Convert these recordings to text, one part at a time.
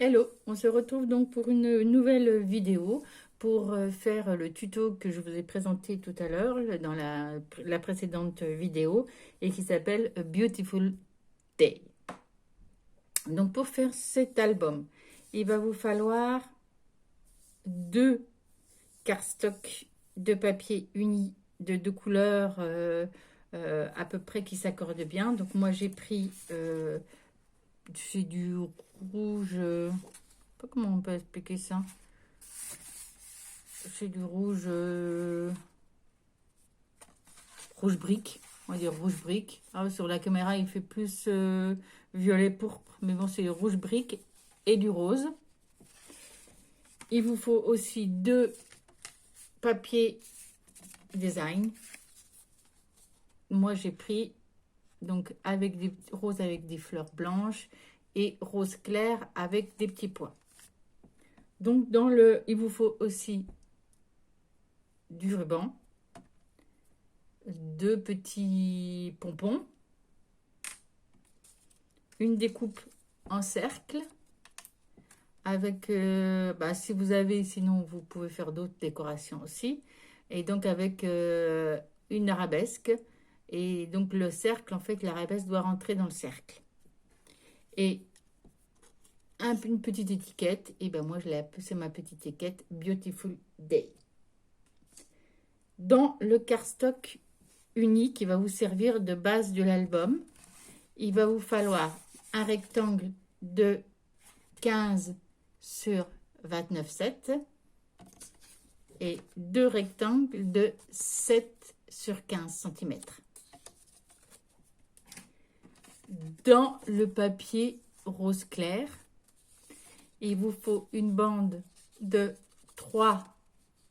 Hello, on se retrouve donc pour une nouvelle vidéo pour faire le tuto que je vous ai présenté tout à l'heure dans la précédente vidéo et qui s'appelle A Beautiful Day. Donc pour faire cet album, il va vous falloir deux cardstocks de papier uni de deux couleurs à peu près qui s'accordent bien. Donc moi j'ai pris c'est du rouge, je sais pas comment on peut expliquer ça. C'est du rouge, rouge brique, on va dire rouge brique. Ah, sur la caméra, il fait plus violet pourpre, mais bon, c'est rouge brique et du rose. Il vous faut aussi deux papiers design. Moi, j'ai pris donc avec des roses avec des fleurs blanches et rose clair avec des petits pois. Donc il vous faut aussi du ruban, deux petits pompons, une découpe en cercle avec, si vous avez, sinon vous pouvez faire d'autres décorations aussi, et donc avec une arabesque, et donc le cercle, en fait, l'arabesque doit rentrer dans le cercle. Et une petite étiquette, et ben moi c'est ma petite étiquette Beautiful Day. Dans le cardstock uni qui va vous servir de base de l'album, il va vous falloir un rectangle de 15 sur 29,7 et deux rectangles de 7 sur 15 cm. Dans le papier rose clair, il vous faut une bande de 3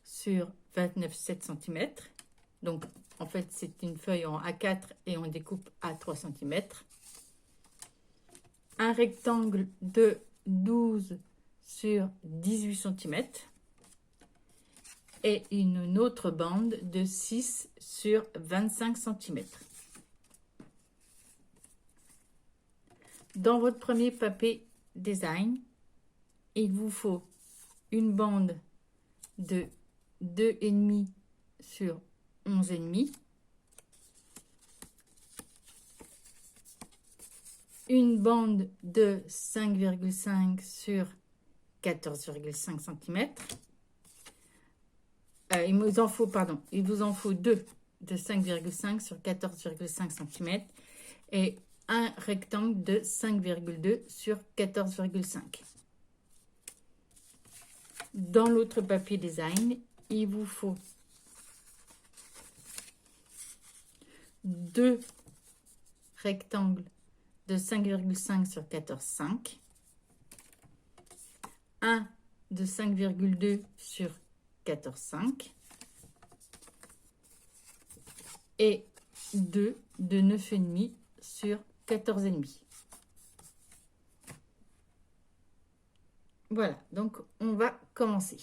sur 29,7 cm. Donc, en fait, c'est une feuille en A4 et on découpe à 3 cm. Un rectangle de 12 sur 18 cm. Et une autre bande de 6 sur 25 cm. Dans votre premier papier design, il vous faut une bande de 2,5 sur 11,5, une bande de 5,5 sur 14,5 cm. Il vous en faut deux de 5,5 sur 14,5 cm et un rectangle de 5,2 sur 14,5. Dans l'autre papier design, il vous faut deux rectangles de 5,5 sur 14,5, un de 5,2 sur 14,5 et deux de 9,5 sur 14,5. Voilà, donc on va commencer.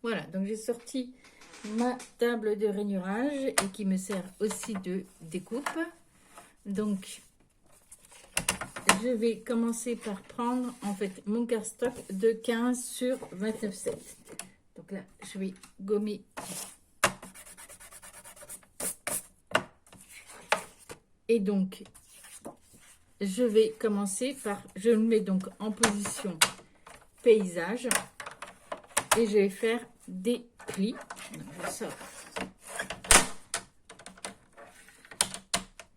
Voilà, donc j'ai sorti ma table de rainurage et qui me sert aussi de découpe. Donc, je vais commencer par prendre en fait mon cardstock de 15 sur 29,7. Donc là, je vais gommer. Et donc, je vais commencer par, je le mets donc en position paysage et je vais faire des plis.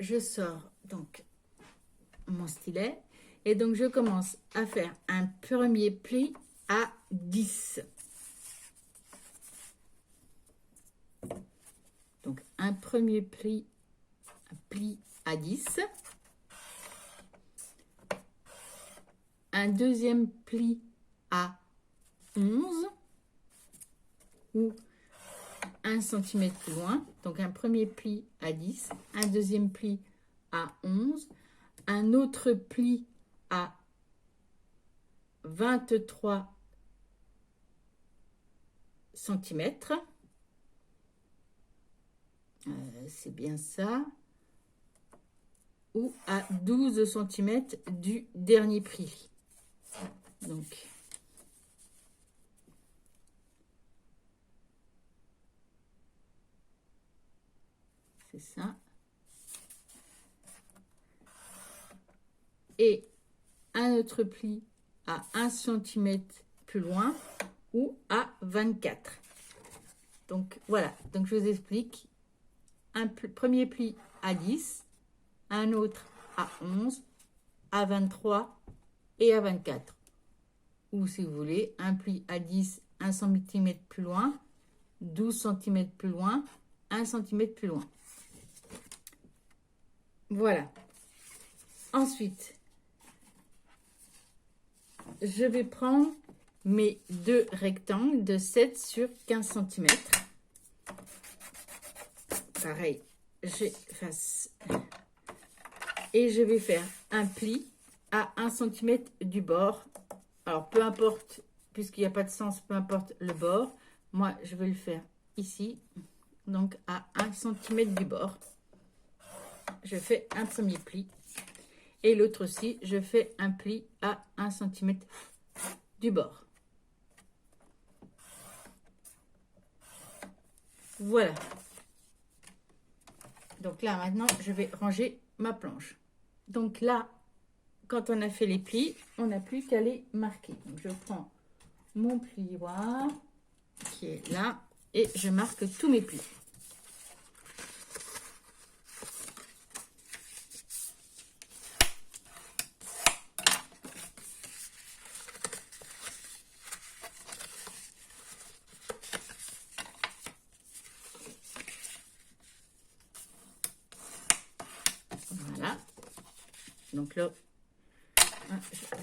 Je sors donc mon stylet et donc je commence à faire un premier pli à 10. Donc un premier pli à 10. Un deuxième pli à 11 ou 1 cm plus loin. Donc un premier pli à 10, un deuxième pli à 11, un autre pli à 23 cm. C'est bien ça. Ou à 12 cm du dernier pli. Donc, c'est ça. Et un autre pli à 1 cm plus loin ou à 24. Donc voilà, donc je vous explique. Un premier pli à 10, un autre à 11, à 23 et à 24. Ou si vous voulez, un pli à 10, 1 cm plus loin, 12 cm plus loin, 1 cm plus loin. Voilà. Ensuite, je vais prendre mes deux rectangles de 7 sur 15 cm. Pareil, j'efface. Et je vais faire un pli à 1 cm du bord. Alors, peu importe, puisqu'il n'y a pas de sens, peu importe le bord. Moi, je vais le faire ici, donc à 1 cm du bord. Je fais un premier pli. Et l'autre aussi, je fais un pli à 1 cm du bord. Voilà. Donc là, maintenant, je vais ranger ma planche. Donc là, quand on a fait les plis, on n'a plus qu'à les marquer. Donc je prends mon plioir qui est là et je marque tous mes plis. Voilà. Donc là, je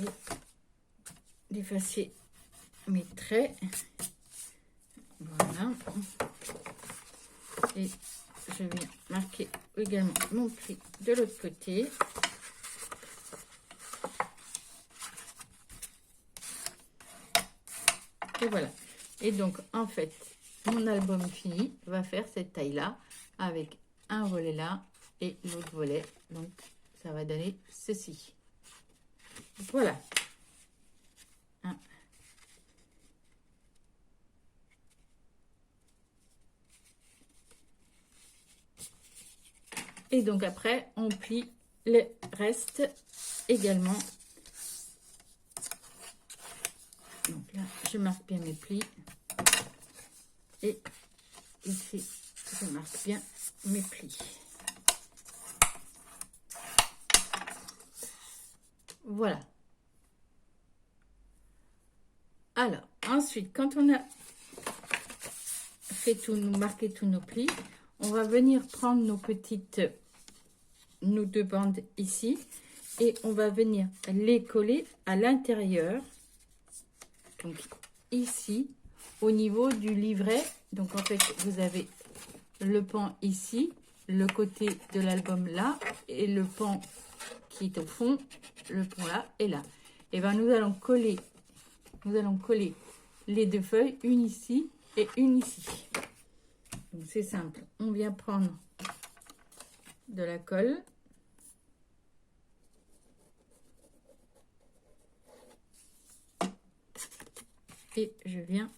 vais effacer mes traits. Voilà. Et je viens marquer également mon pli de l'autre côté. Et voilà. Et donc, en fait, mon album fini va faire cette taille-là avec un volet là et l'autre volet. Donc, ça va donner ceci. Voilà. Et donc après, on plie le reste également. Donc là, je marque bien mes plis. Et ici, je marque bien mes plis. Voilà. Alors, ensuite, quand on a fait marqué tous nos plis, on va venir prendre nos deux bandes ici et on va venir les coller à l'intérieur. Donc ici, au niveau du livret. Donc en fait, vous avez le pan ici, le côté de l'album là et le pan qui est au fond, le pan là et là. Et bien nous allons coller les deux feuilles, une ici et une ici. C'est simple, on vient prendre de la colle et je viens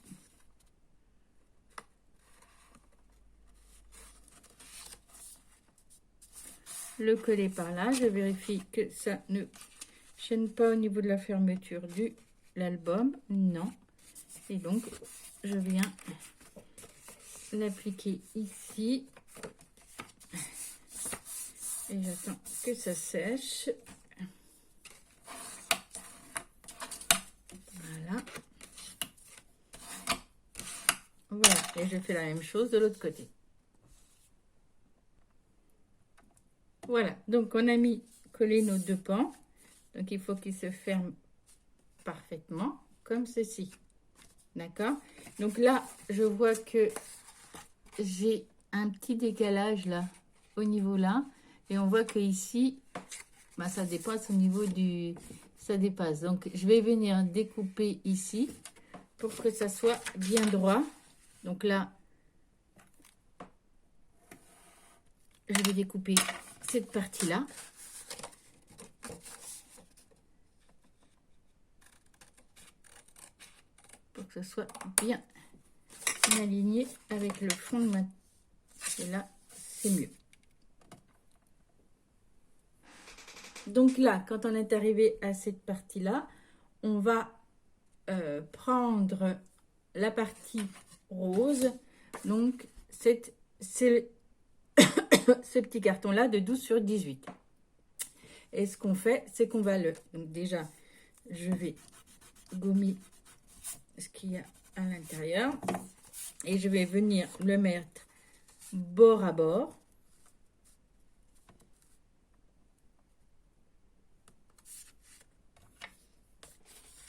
le coller par là. Je vérifie que ça ne chaîne pas au niveau de la fermeture de l'album, non. Et donc je viens l'appliquer ici et j'attends que ça sèche. Voilà, et je fais la même chose de l'autre côté. Voilà, donc on a collé nos deux pans. Donc il faut qu'ils se ferment parfaitement, comme ceci. D'accord? Donc là, je vois que j'ai un petit décalage là, au niveau là. Et on voit que ici, bah, ça dépasse au niveau du... Ça dépasse. Donc je vais venir découper ici pour que ça soit bien droit. Donc là, je vais découper cette partie-là. ce soit bien aligné avec le fond de ma... Et là, c'est mieux. Donc là, quand on est arrivé à cette partie-là, on va prendre la partie rose. Donc, c'est ce petit carton-là de 12 sur 18. Et ce qu'on fait, c'est qu'on va le... Donc déjà, je vais gommer ce qu'il y a à l'intérieur. Et je vais venir le mettre bord à bord.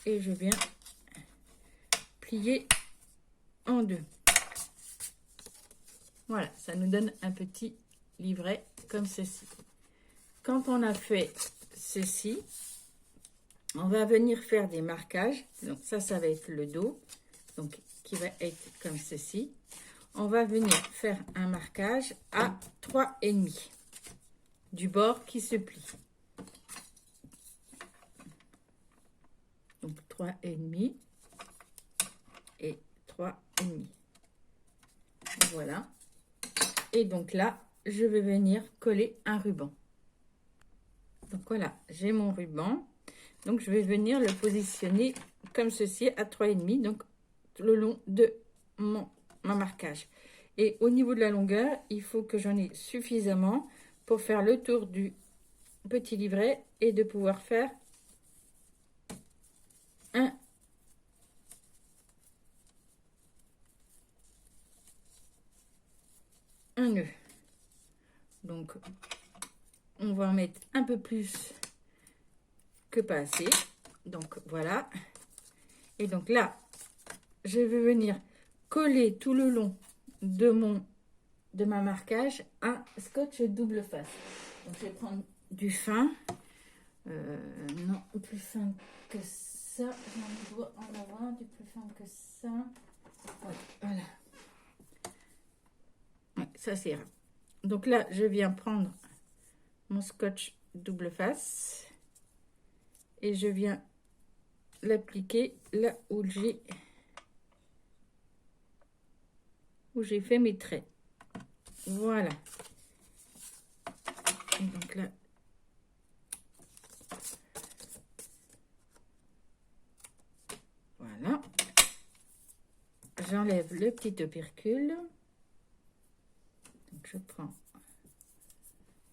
Et je viens plier en deux. Voilà, ça nous donne un petit livret comme ceci. Quand on a fait ceci, on va venir faire des marquages. Donc ça va être le dos, donc qui va être comme ceci. On va venir faire un marquage à 3,5 du bord qui se plie. Donc 3,5 et 3,5. Voilà. Et donc là, je vais venir coller un ruban. Donc voilà, j'ai mon ruban. Donc je vais venir le positionner comme ceci à 3,5, donc le long de mon marquage. Et au niveau de la longueur, il faut que j'en ai suffisamment pour faire le tour du petit livret et de pouvoir faire un nœud. Donc on va en mettre un peu plus que pas assez. Donc voilà. Et donc là, je vais venir coller tout le long de ma marquage un scotch double face. Donc je vais prendre du fin. Non, plus fin que ça. J'en dois en avoir du plus fin que ça. Ouais, voilà. Ouais, ça c'est rare. Donc là, je viens prendre mon scotch double face et je viens l'appliquer là où j'ai fait mes traits. Voilà. Et donc là, voilà. J'enlève le petit opercule. Donc je prends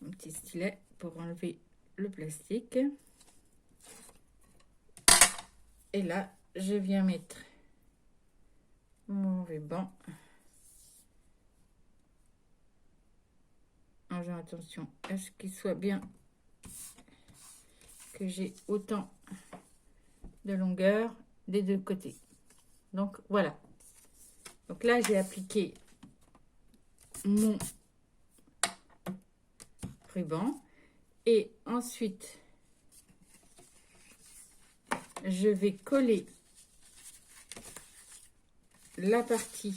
mon petit stylet pour enlever le plastique. Et là, je viens mettre mon ruban en faisant attention à ce qu'il soit bien, que j'ai autant de longueur des deux côtés. Donc voilà. Donc là, j'ai appliqué mon ruban et ensuite je vais coller la partie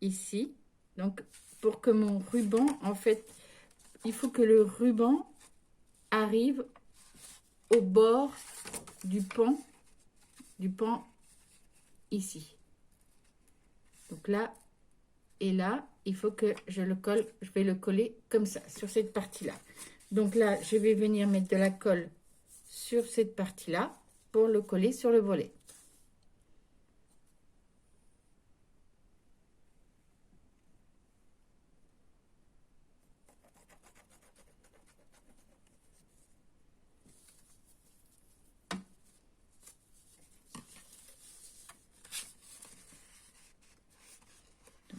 ici. Donc pour que mon ruban, en fait, il faut que le ruban arrive au bord du pan ici. Donc là et là, il faut que je le colle, je vais le coller comme ça sur cette partie là. Donc là, je vais venir mettre de la colle sur cette partie là pour le coller sur le volet.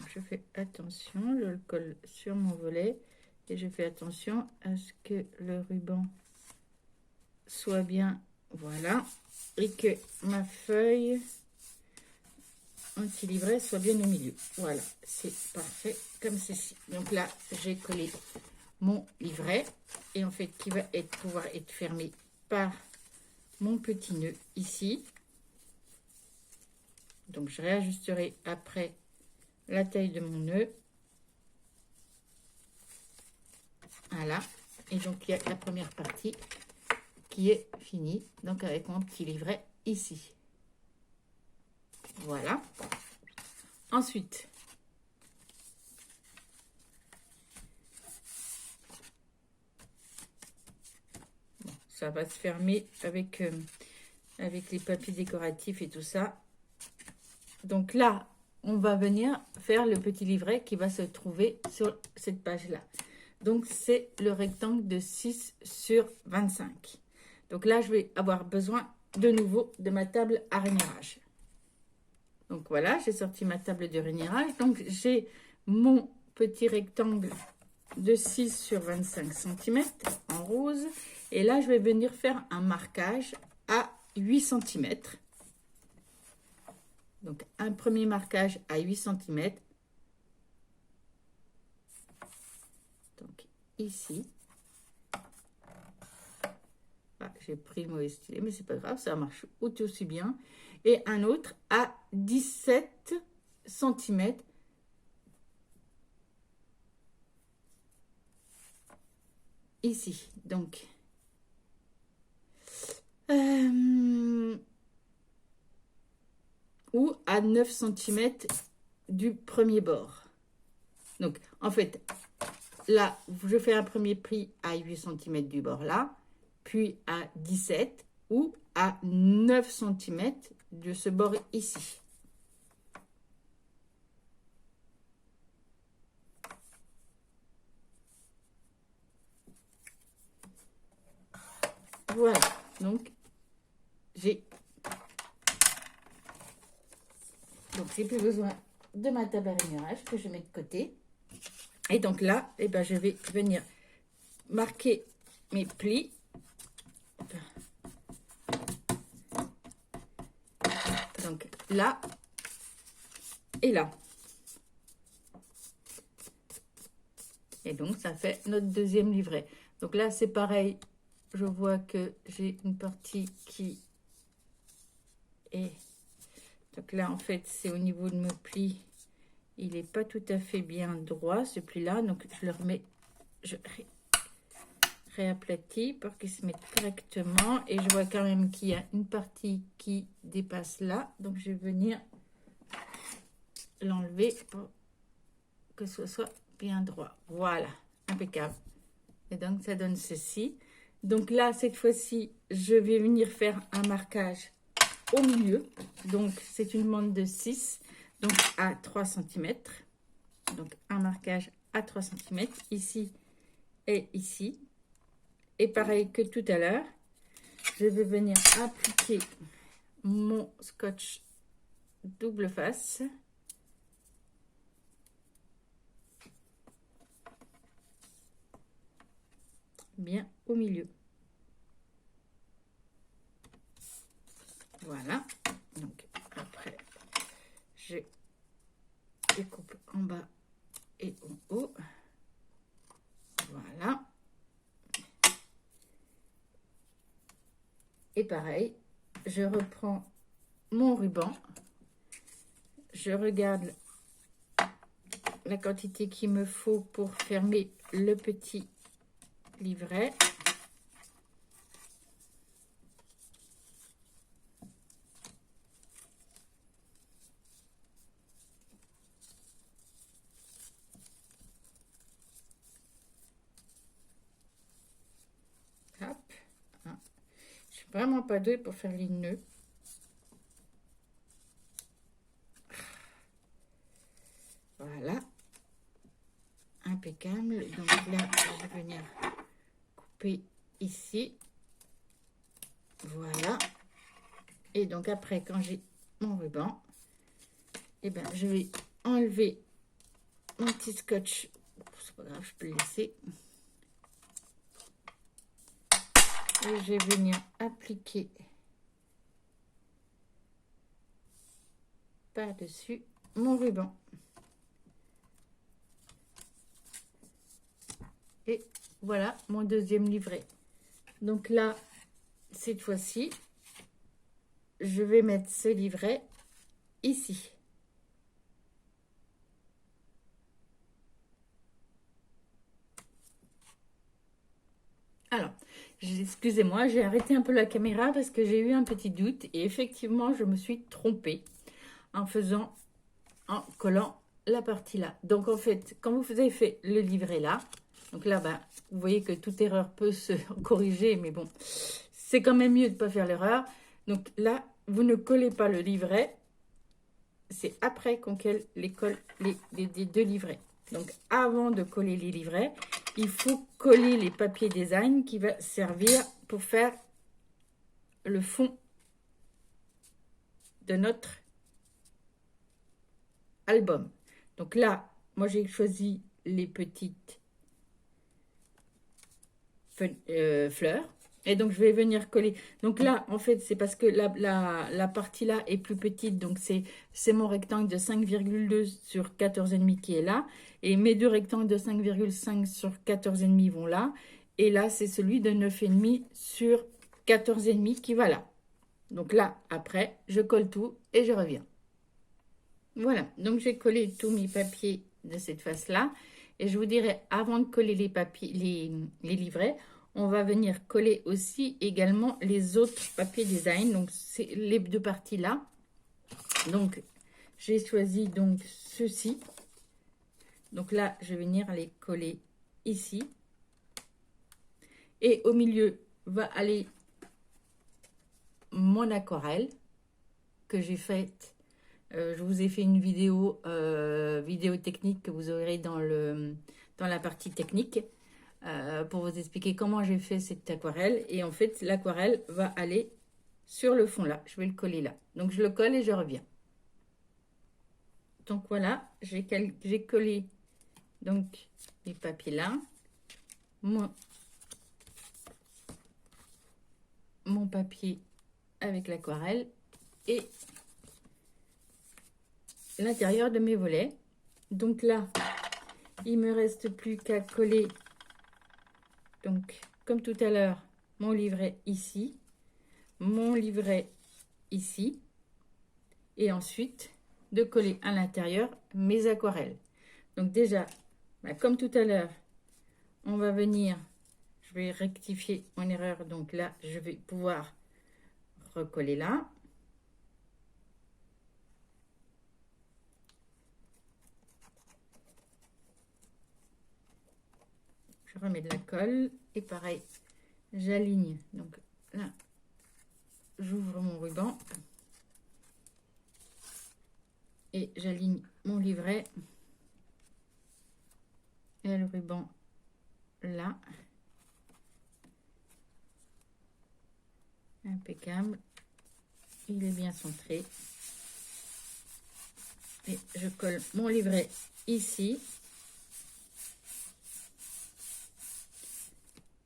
Je fais attention, je le colle sur mon volet et je fais attention à ce que le ruban soit bien, voilà, et que ma feuille anti-livret soit bien au milieu. Voilà, c'est parfait comme ceci. Donc là, j'ai collé mon livret et en fait qui va pouvoir être fermé par mon petit nœud ici. Donc je réajusterai après la taille de mon nœud. Voilà. Et donc il y a la première partie qui est finie. Donc avec mon petit livret ici. Voilà. Ensuite, bon, ça va se fermer avec, avec les papiers décoratifs et tout ça. Donc là, on va venir faire le petit livret qui va se trouver sur cette page-là. Donc, c'est le rectangle de 6 sur 25. Donc là, je vais avoir besoin de nouveau de ma table à rainurage. Donc voilà, j'ai sorti ma table de rainurage. Donc, j'ai mon petit rectangle de 6 sur 25 cm en rose. Et là, je vais venir faire un marquage à 8 cm. Donc, un premier marquage à 8 cm. Donc, ici. Ah, j'ai pris le mauvais stylet, mais c'est pas grave, ça marche tout aussi bien. Et un autre à 17 cm. Ici. Donc, ou à 9 cm du premier bord. Donc, en fait, là, je fais un premier pli à 8 cm du bord là, puis à 17 ou à 9 cm de ce bord ici. Voilà, donc j'ai plus besoin de ma table à rainurage que je mets de côté. Et donc là, eh ben, je vais venir marquer mes plis. Donc là et là. Et donc, ça fait notre deuxième livret. Donc là, c'est pareil. Je vois que j'ai une partie qui est... Donc là, en fait, c'est au niveau de mes plis. Il n'est pas tout à fait bien droit, ce pli-là. Donc, je le remets... Je réaplatis pour qu'il se mette correctement. Et je vois quand même qu'il y a une partie qui dépasse là. Donc, je vais venir l'enlever pour que ce soit bien droit. Voilà, impeccable. Et donc, ça donne ceci. Donc là, cette fois-ci, je vais venir faire un marquage au milieu. Donc, c'est une bande de 6, donc à 3 cm. Donc, un marquage à 3 cm, ici et ici. Et pareil que tout à l'heure, je vais venir appliquer mon scotch double face. Bien au milieu. Voilà. Donc, après, je découpe en bas et en haut. Voilà. Et pareil, je reprends mon ruban. Je regarde la quantité qu'il me faut pour fermer le petit livret. Hop. Je suis vraiment pas douée pour faire les nœuds. Voilà. Impeccable. Donc là, je vais venir couper ici. Voilà. Et donc après, quand j'ai mon ruban, eh ben, je vais enlever mon petit scotch. C'est pas grave, je peux le laisser. Et je vais venir appliquer par-dessus mon ruban. Et voilà mon deuxième livret. Donc là, cette fois-ci, je vais mettre ce livret ici. Alors, excusez-moi, j'ai arrêté un peu la caméra parce que j'ai eu un petit doute et effectivement, je me suis trompée. en collant la partie là. Donc en fait, quand vous avez fait le livret là, donc là, bah, vous voyez que toute erreur peut se corriger, mais bon, c'est quand même mieux de ne pas faire l'erreur. Donc là, vous ne collez pas le livret, c'est après qu'on colle les deux livrets. Donc avant de coller les livrets, il faut coller les papiers design qui va servir pour faire le fond de notre album. Donc là, moi j'ai choisi les petites fleurs. Et donc, je vais venir coller. Donc là, en fait, c'est parce que la partie là est plus petite. Donc, c'est mon rectangle de 5,2 sur 14,5 qui est là. Et mes deux rectangles de 5,5 sur 14,5 vont là. Et là, c'est celui de 9,5 sur 14,5 qui va là. Donc là, après, je colle tout et je reviens. Voilà. Donc, j'ai collé tous mes papiers de cette face-là. Et je vous dirai, avant de coller les papiers, les livrets, on va venir coller aussi également les autres papiers design. Donc, c'est les deux parties là. Donc, j'ai choisi donc ceci. Donc là, je vais venir les coller ici. Et au milieu va aller mon aquarelle que j'ai faite. Je vous ai fait une vidéo, vidéo technique que vous aurez dans la partie technique. Pour vous expliquer comment j'ai fait cette aquarelle. Et en fait, l'aquarelle va aller sur le fond là. Je vais le coller là. Donc, je le colle et je reviens. Donc, voilà, j'ai collé donc les papiers là. Mon papier avec l'aquarelle et l'intérieur de mes volets. Donc là, il me reste plus qu'à coller, donc comme tout à l'heure, mon livret ici, mon livret ici, et ensuite de coller à l'intérieur mes aquarelles. Donc déjà, bah, comme tout à l'heure, on va venir, je vais rectifier mon erreur, donc là, je vais pouvoir recoller là. Je remets de la colle et pareil, j'aligne. Donc là, j'ouvre mon ruban et j'aligne mon livret et le ruban là. Impeccable, il est bien centré. Et je colle mon livret ici.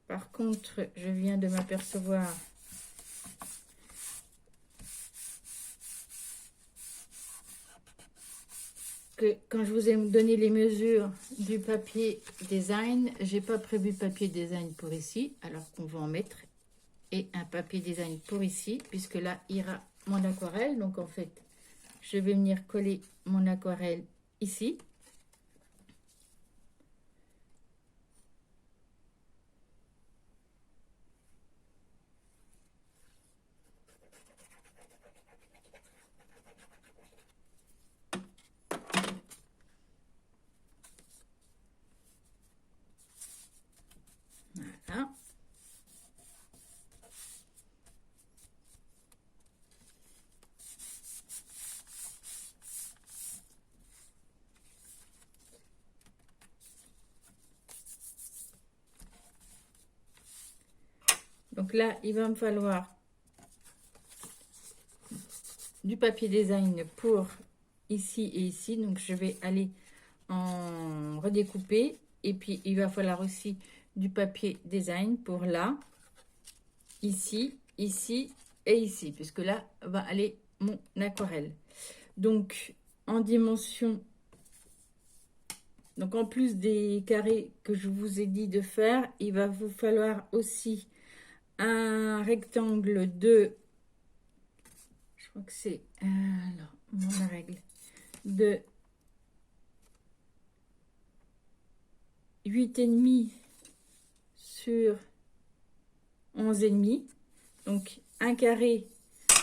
Par contre, je viens de m'apercevoir que quand je vous ai donné les mesures du papier design, j'ai pas prévu papier design pour ici, alors qu'on va en mettre, et un papier design pour ici, puisque là ira mon aquarelle. Donc en fait, je vais venir coller mon aquarelle ici. Voilà. Donc là, il va me falloir du papier design pour ici et ici. Donc, je vais aller en redécouper. Et puis, il va falloir aussi du papier design pour là, ici, ici et ici. Puisque là, va aller mon aquarelle. Donc, en dimension... Donc, en plus des carrés que je vous ai dit de faire, il va vous falloir aussi un rectangle de... Je crois que c'est... alors, mon règle. De 8,5 sur 11,5. Donc, un carré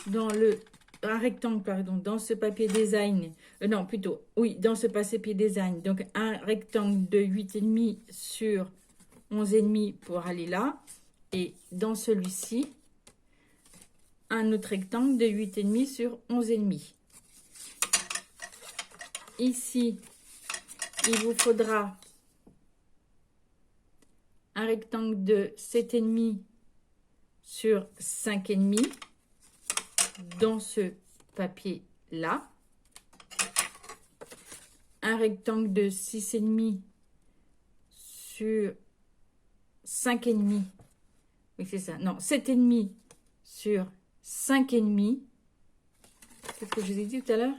dans le un rectangle, pardon, dans ce papier design, non, plutôt, oui, dans ce papier design, donc un rectangle de 8,5 sur 11,5 pour aller là, et dans celui-ci, un autre rectangle de 8,5 sur 11,5. Ici, il vous faudra un rectangle de 7,5 sur 5,5 dans ce papier-là. Un rectangle de 6,5 sur 5,5. Oui, c'est ça. Non, 7,5 sur 5,5. Qu'est-ce que je vous ai dit tout à l'heure?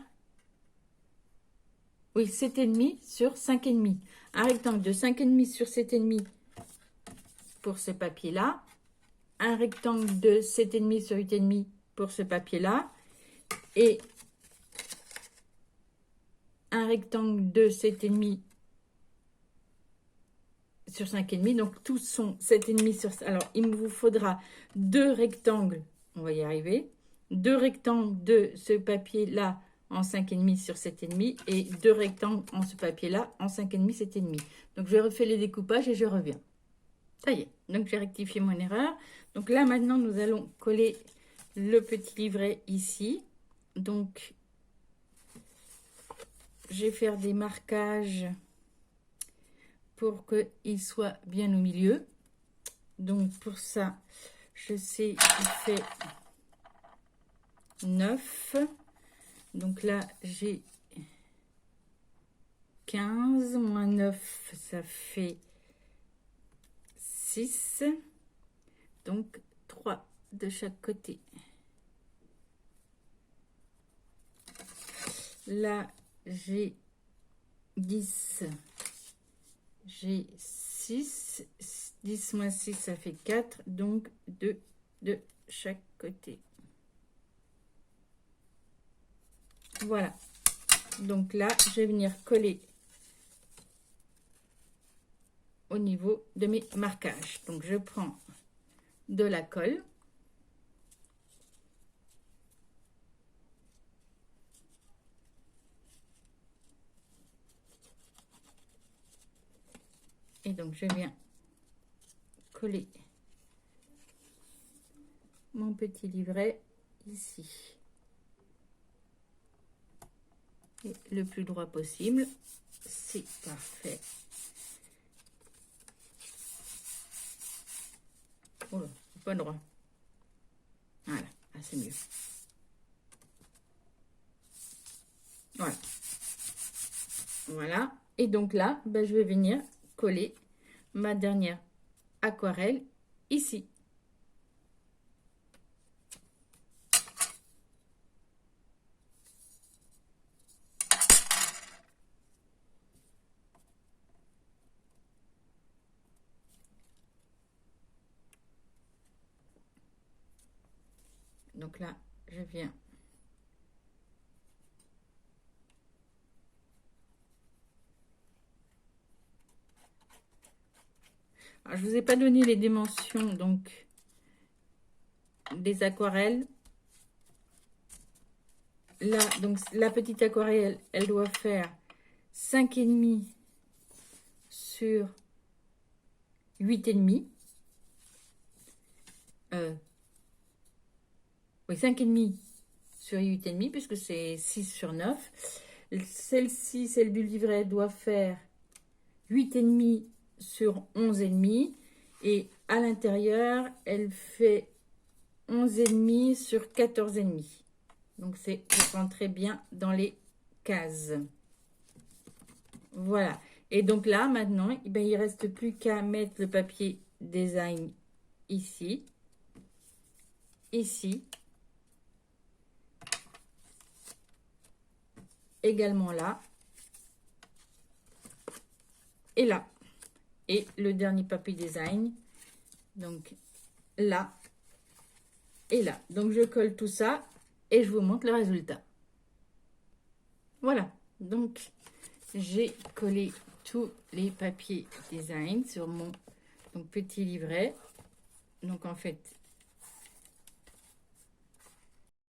Oui, 7,5 sur 5,5. Un rectangle de 5,5 sur 7,5 pour ce papier-là. Un rectangle de 7,5 sur 8,5 pour ce papier-là. Et un rectangle de 7,5 sur 5,5. Donc, tous sont 7,5 sur... Alors, il vous faudra deux rectangles. On va y arriver. Deux rectangles de ce papier-là en 5,5 sur 7,5 et deux rectangles en ce papier-là en 5,5, 7,5. Donc, je refais les découpages et je reviens. Ça y est. Donc, j'ai rectifié mon erreur. Donc, là, maintenant, nous allons coller le petit livret ici. Donc, je vais faire des marquages pour qu'il soit bien au milieu. Donc, pour ça, je sais qu'il fait 9. Donc là, j'ai 15 moins 9, ça fait 6. Donc, 3 de chaque côté. Là, j'ai 10. J'ai 6. 10 moins 6, ça fait 4. Donc, 2 de chaque côté. Voilà. Donc là, je vais venir coller au niveau de mes marquages. Donc, je prends de la colle. Et donc, je viens coller mon petit livret ici. Et le plus droit possible. C'est parfait. Oh là, pas droit. Voilà, ah, c'est mieux. Voilà. Voilà. Et donc là, ben, je vais venir coller ma dernière aquarelle ici. Donc là, je viens alors, je vous ai pas donné les dimensions donc des aquarelles. Là, donc la petite aquarelle, elle doit faire 5,5 sur 8,5. Oui, 5,5 sur 8,5 puisque c'est 6 sur 9. Celle-ci, celle du livret, doit faire 8,5 sur 11,5. Et à l'intérieur, elle fait 11,5 sur 14,5. Donc, c'est, je rentre très bien dans les cases. Voilà. Et donc là, maintenant, eh bien, il ne reste plus qu'à mettre le papier design ici, ici, également là, et là. Et le dernier papier design, donc là, et là. Donc, je colle tout ça et je vous montre le résultat. Voilà. Donc, j'ai collé tous les papiers design sur mon petit livret. Donc, en fait,